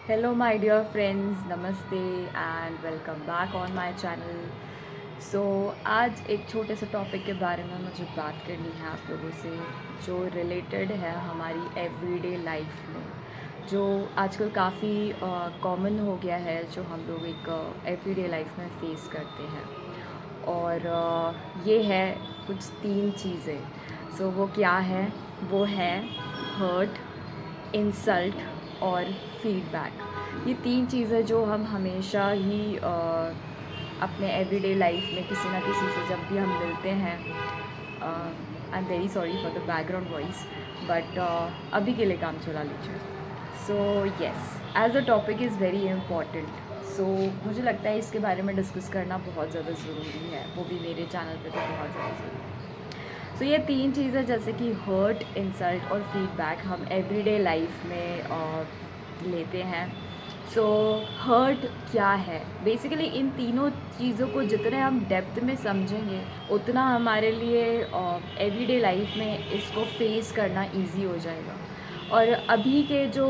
Hello, my dear friends, Namaste and welcome back on my channel. So आज एक छोटे से टॉपिक के बारे में मुझे बात करनी है आप लोगों से, जो रिलेटेड है हमारी एवरीडे लाइफ में, जो आजकल काफ़ी कॉमन हो गया है, जो हम लोग एक एवरीडे लाइफ में फेस करते हैं। और ये है कुछ तीन चीज़ें। सो वो क्या है? वो है हर्ट, इंसल्ट और फीडबैक। ये तीन चीज़ें जो हम हमेशा ही अपने एवरीडे लाइफ में किसी ना किसी से जब भी हम मिलते हैं, I am very sorry for the background voice, but अभी के लिए काम चला लीजिए। So yes, as the topic is very important, so मुझे लगता है इसके बारे में डिस्कस करना बहुत ज़्यादा ज़रूरी है, वो भी मेरे चैनल पे तो बहुत ज़्यादा ज़रूरी है। सो ये तीन चीज़ें जैसे कि हर्ट, इंसल्ट और फीडबैक हम एवरीडे लाइफ में लेते हैं। सो हर्ट क्या है? बेसिकली इन तीनों चीज़ों को जितने हम डेप्थ में समझेंगे उतना हमारे लिए एवरीडे लाइफ में इसको फेस करना इजी हो जाएगा। और अभी के जो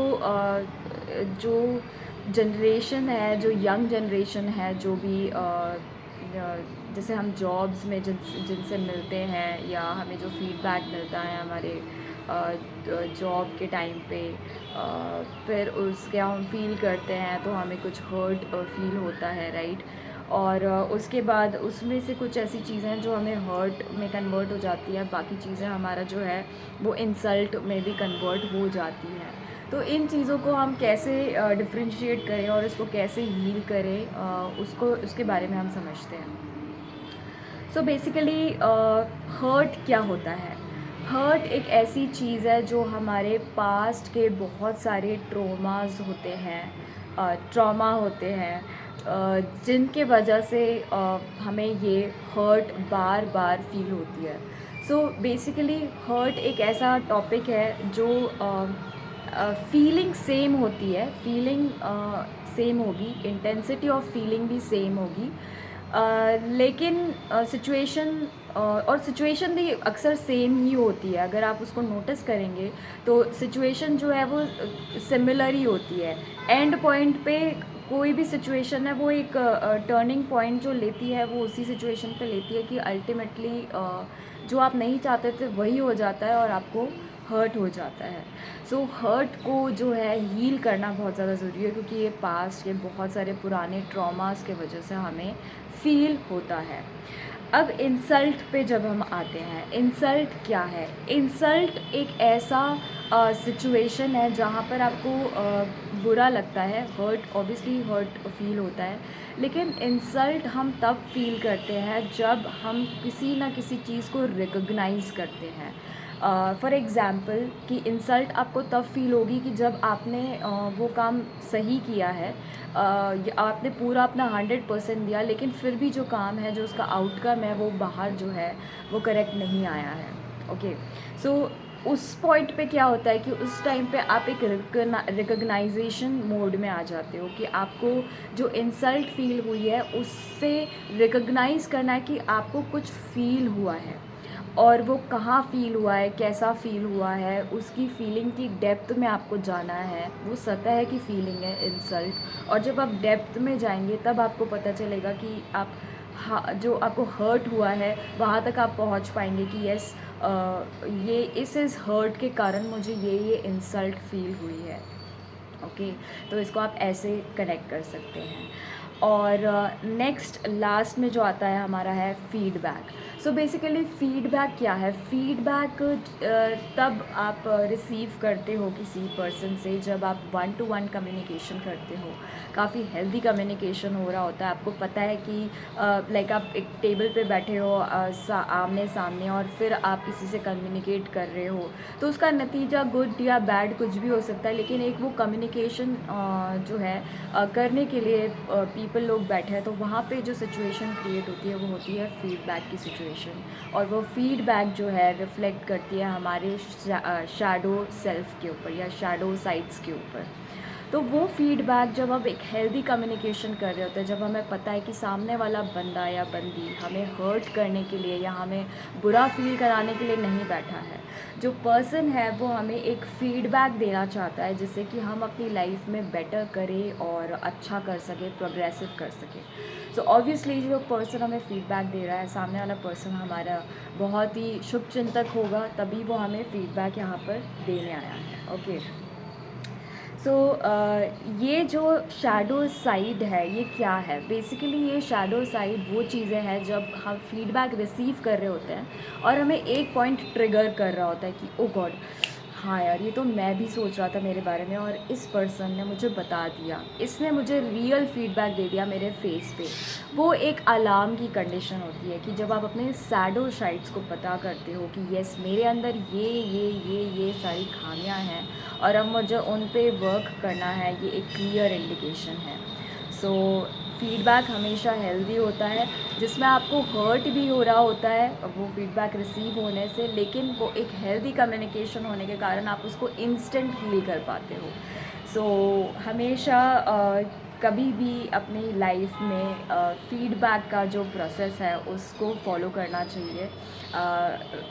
जनरेशन है, जो यंग जनरेशन है, जो भी जैसे हम जॉब्स में जिनसे मिलते हैं या हमें जो फीडबैक मिलता है हमारे जॉब के टाइम पे, फिर उसके हम फील करते हैं तो हमें कुछ हर्ट फील होता है, राइट। और उसके बाद उसमें से कुछ ऐसी चीज़ें हैं जो हमें हर्ट में कन्वर्ट हो जाती है, बाकी चीज़ें हमारा जो है वो इंसल्ट में भी कन्वर्ट हो जाती हैं। तो इन चीज़ों को हम कैसे डिफ्रेंशिएट करें और इसको कैसे हील करें, उसको उसके बारे में हम समझते हैं। सो बेसिकली हर्ट क्या होता है? हर्ट एक ऐसी चीज़ है जो हमारे पास्ट के बहुत सारे ट्रोमास होते हैं, ट्रॉमा होते हैं, जिनके वजह से हमें ये हर्ट बार बार फील होती है। सो बेसिकली हर्ट एक ऐसा टॉपिक है जो फीलिंग सेम होती है, फीलिंग सेम होगी, इंटेंसिटी ऑफ फीलिंग भी सेम होगी, लेकिन सिचुएशन और सिचुएशन भी अक्सर सेम ही होती है। अगर आप उसको नोटिस करेंगे तो सिचुएशन जो है वो सिमिलर ही होती है। एंड पॉइंट पे कोई भी सिचुएशन है वो एक टर्निंग पॉइंट जो लेती है वो उसी सिचुएशन पे लेती है कि अल्टीमेटली जो आप नहीं चाहते थे वही हो जाता है और आपको हर्ट हो जाता है। सो हर्ट को जो है हील करना बहुत ज़्यादा ज़रूरी है, क्योंकि ये पास्ट के बहुत सारे पुराने ट्रॉमास के वजह से हमें फ़ील होता है। अब इंसल्ट पे जब हम आते हैं, इंसल्ट क्या है? इंसल्ट एक ऐसा सिचुएशन है जहाँ पर आपको बुरा लगता है, हर्ट, ऑब्वियसली हर्ट फील होता है, लेकिन इंसल्ट हम तब फील करते हैं जब हम किसी ना किसी चीज़ को रिकॉग्नाइज़ करते हैं। फॉर एग्ज़ाम्पल कि इंसल्ट आपको तब फील होगी कि जब आपने वो काम सही किया है, आपने पूरा अपना 100% दिया, लेकिन फिर भी जो काम है, जो उसका आउटकम है, वो बाहर जो है वो करेक्ट नहीं आया है। ओके, सो उस पॉइंट पे क्या होता है कि उस टाइम पे आप एक रिकग्नाइजेशन मोड में आ जाते हो कि आपको जो इंसल्ट फील हुई है उससे रिकग्नाइज़ करना है कि आपको कुछ फील हुआ है, और वो कहाँ फ़ील हुआ है, कैसा फ़ील हुआ है, उसकी फ़ीलिंग की डेप्थ में आपको जाना है। वो सतह की फ़ीलिंग है इंसल्ट, और जब आप डेप्थ में जाएंगे तब आपको पता चलेगा कि आप जो आपको हर्ट हुआ है वहाँ तक आप पहुँच पाएंगे कि यस, ये इस हर्ट के कारण मुझे ये इंसल्ट फ़ील हुई है। ओके, तो इसको आप ऐसे कनेक्ट कर सकते हैं। और नेक्स्ट लास्ट में जो आता है हमारा है फीडबैक। सो बेसिकली फ़ीडबैक क्या है? फ़ीडबैक तब आप रिसीव करते हो किसी पर्सन से जब आप वन टू वन कम्युनिकेशन करते हो, काफ़ी हेल्दी कम्युनिकेशन हो रहा होता है। आपको पता है कि लाइक आप एक टेबल पे बैठे हो आमने सामने, और फिर आप किसी से कम्युनिकेट कर रहे हो, तो उसका नतीजा गुड या बैड कुछ भी हो सकता है, लेकिन एक वो कम्युनिकेशन जो है करने के लिए पीपल लोग बैठे हैं, तो वहाँ पे जो सिचुएशन क्रिएट होती है वो होती है फीडबैक की सिचुएशन। और वो फीडबैक जो है रिफ्लेक्ट करती है हमारे शैडो सेल्फ के ऊपर या शैडो साइड्स के ऊपर। तो वो फीडबैक जब हम एक हेल्दी कम्युनिकेशन कर रहे होते हैं, जब हमें पता है कि सामने वाला बंदा या बंदी हमें हर्ट करने के लिए या हमें बुरा फ़ील कराने के लिए नहीं बैठा है, जो पर्सन है वो हमें एक फ़ीडबैक देना चाहता है जिससे कि हम अपनी लाइफ में बेटर करें और अच्छा कर सकें, प्रोग्रेसिव कर सकें। सो ऑब्वियसली जो पर्सन हमें फ़ीडबैक दे रहा है, सामने वाला पर्सन हमारा बहुत ही शुभचिंतक होगा, तभी वो हमें फ़ीडबैक यहाँ पर देने आया है। ओके। सो ये जो शैडो साइड है ये क्या है? बेसिकली ये शैडो साइड वो चीज़ें हैं जब हम फीडबैक रिसीव कर रहे होते हैं और हमें एक पॉइंट ट्रिगर कर रहा होता है कि ओ गॉड, हाँ यार, ये तो मैं भी सोच रहा था मेरे बारे में और इस पर्सन ने मुझे बता दिया, इसने मुझे रियल फीडबैक दे दिया मेरे फेस पे। वो एक अलार्म की कंडीशन होती है कि जब आप अपने शैडो साइड्स को पता करते हो कि यस, मेरे अंदर ये सारी खामियां हैं और अब मुझे उन पे वर्क करना है, ये एक क्लियर इंडिकेशन है। सो फीडबैक हमेशा हेल्दी होता है, जिसमें आपको हर्ट भी हो रहा होता है वो फीडबैक रिसीव होने से, लेकिन वो एक हेल्दी कम्युनिकेशन होने के कारण आप उसको इंस्टेंट हील कर पाते हो। सो हमेशा कभी भी अपनी लाइफ में फीडबैक का जो प्रोसेस है उसको फॉलो करना चाहिए।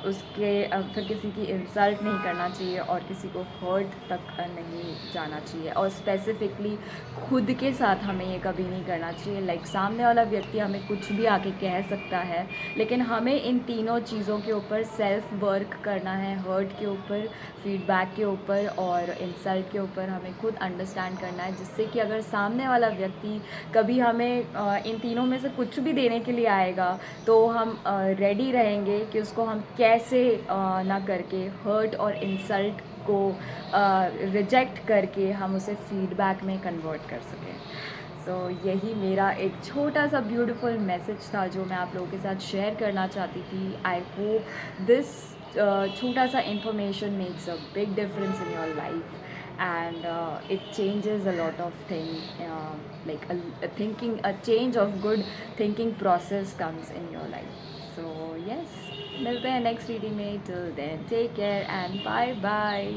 उसके फिर किसी की इंसल्ट नहीं करना चाहिए और किसी को हर्ट तक नहीं जाना चाहिए, और स्पेसिफिकली खुद के साथ हमें ये कभी नहीं करना चाहिए। लाइक सामने वाला व्यक्ति हमें कुछ भी आके कह सकता है, लेकिन हमें इन तीनों चीज़ों के ऊपर सेल्फ वर्क करना है। हर्ट के ऊपर, फीडबैक के ऊपर और इंसल्ट के ऊपर हमें खुद अंडरस्टैंड करना है, जिससे कि अगर सामने वाला व्यक्ति कभी हमें इन तीनों में से कुछ भी देने के लिए आएगा तो हम रेडी रहेंगे कि उसको हम कैसे ना करके हर्ट और इंसल्ट को रिजेक्ट करके हम उसे फीडबैक में कन्वर्ट कर सकें। सो यही मेरा एक छोटा सा ब्यूटीफुल मैसेज था जो मैं आप लोगों के साथ शेयर करना चाहती थी। आई होप दिस छोटा सा information makes a big difference in your life and it changes a lot of things, like a thinking, a change of good thinking process comes in your life. So yes, मिलते हैं next reading में। Till then take care and bye bye.